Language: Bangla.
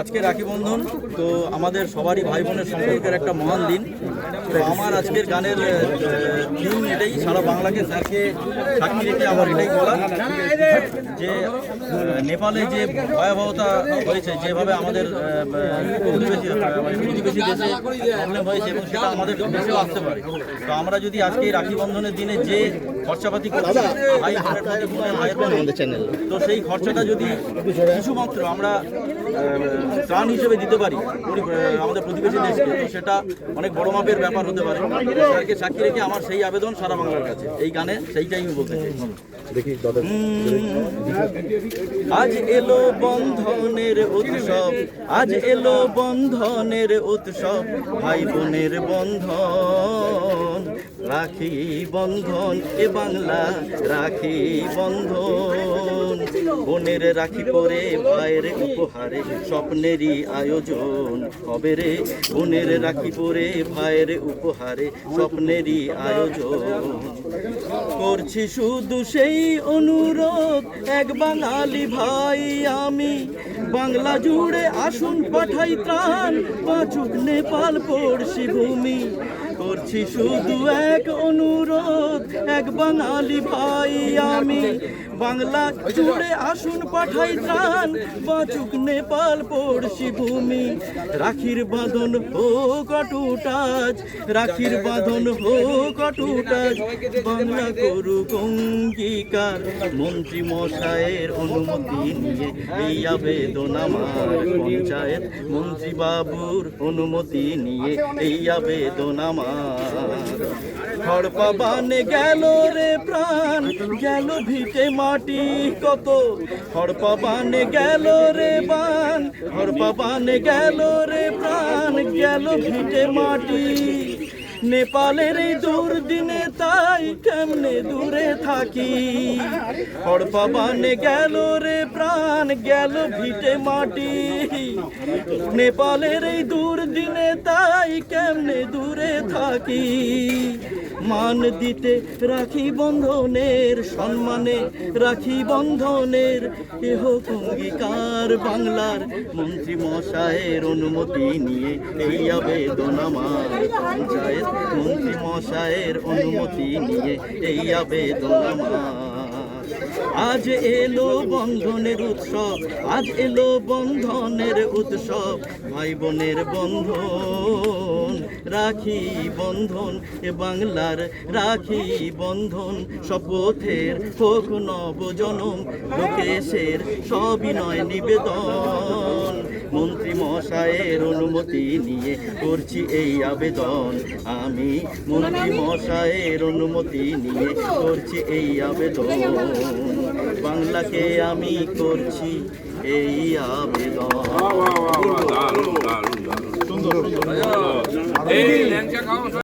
আজকে রাখি বন্ধন তো আমাদের সবারই ভাই বোনের সম্পর্কের একটা মহান দিন। তো আমার আজকের গানের থিম এটাই, সারা বাংলাকে স্যারকে সাক্ষী রেখে আমার এটাই বলা যে নেপালে যে ভয়াবহতা হয়েছে, যেভাবে আমাদের প্রতিবেশী দেশে প্রবলেম হয়েছে এবং সেটা আমাদের দেশেও আসতে পারে। তো আমরা যদি আজকে রাখি বন্ধনের দিনে যে খরচাপাতি করছি ভাই বোনের চ্যানেল, তো সেই খরচাটা যদি কিছুমাত্র আমরা ত্রাণ হিসেবে দিতে পারি আমাদের প্রতিবেশী দেশকে, তো সেটা অনেক বড় মাপের ব্যাপার হতে পারে। স্যারকে সাক্ষী রেখে আমার সেই আবেদন সারা বাংলার কাছে, এই গানে সেইটাই আমি বলতে চাই। আজ এলো বন্ধনের উৎসব, আজ এলো বন্ধনের উৎসব, ভাই বোনের বন্ধন, রাখি বন্ধন এ বাংলা রাখি বন্ধন। বোনের রাখি পরে ভাইয়ের উপহারে স্বপ্নেরই আয়োজন হবে রে, বোনের রাখি পরে ভাইয়ের উপহারে স্বপ্নেরই আয়োজন। করছি শুধু সেই অনুরোধ, এক বাঙালি ভাই আমি, বাংলা জুড়ে আসুন পাঠাই ত্রাণ, বাঁচুক নেপাল পড়শি ভূমি। করছি শুধু এক অনুরোধ, এক বাঙালি ভাই আমি, বাংলা জুড়ে আসুন পাঠাই ত্রাণ, বাঁচুক নেপাল পড়শি ভূমি। রাখির বাঁধন হোক অটুট আজ, রাখির বাঁধন হোক অটুট আজ, বাংলা করুক অঙ্গীকার, মন্ত্রী মশাইয়ের অনুমতি নিয়ে এই আবেদন আমার পঞ্চায়েত, মন্ত্রী বাবুর অনুমতি নিয়ে এই আবেদন আমার। হড়পা বানে গেল রে প্রাণ, গেল ভিটে মাটি কত, হড়পা বানে গেল রে বান, হড়পা বানে গেল রে প্রাণ, গেল ভিটে মাটি। নেপালের এই দুর্দিনে তাই কেমনে দূরে থাকি, হড়পা বানে গেল রে প্রাণ, গেল ভিটে মাটি। নেপালের এই দুর্দিনে তাই কেমনে দূরে থাকি, মান দিতে রাখি বন্ধনের সম্মানে, রাখি বন্ধনের এহ অঙ্গীকার বাংলার, মন্ত্রী মশাইয়ের অনুমতি নিয়ে এই আবেদন আমার পঞ্চায়েত, মন্ত্রী মশাইয়ের অনুমতি নিয়ে এই আবেদন আমার। আজ এলো বন্ধনের উৎসব, আজ এলো বন্ধনের উৎসব, ভাই বোনের বন্ধন, রাখি বন্ধন এ বাংলার রাখি বন্ধন। শপথের হোক নবজনম, লোকেশের সবিনয় নিবেদন, মন্ত্রী মশাইয়ের অনুমতি নিয়ে করছি এই আবেদন আমি, মন্ত্রী মশাইয়ের অনুমতি নিয়ে করছি এই আবেদন, বাংলাকে আমি করছি এই আবেদন।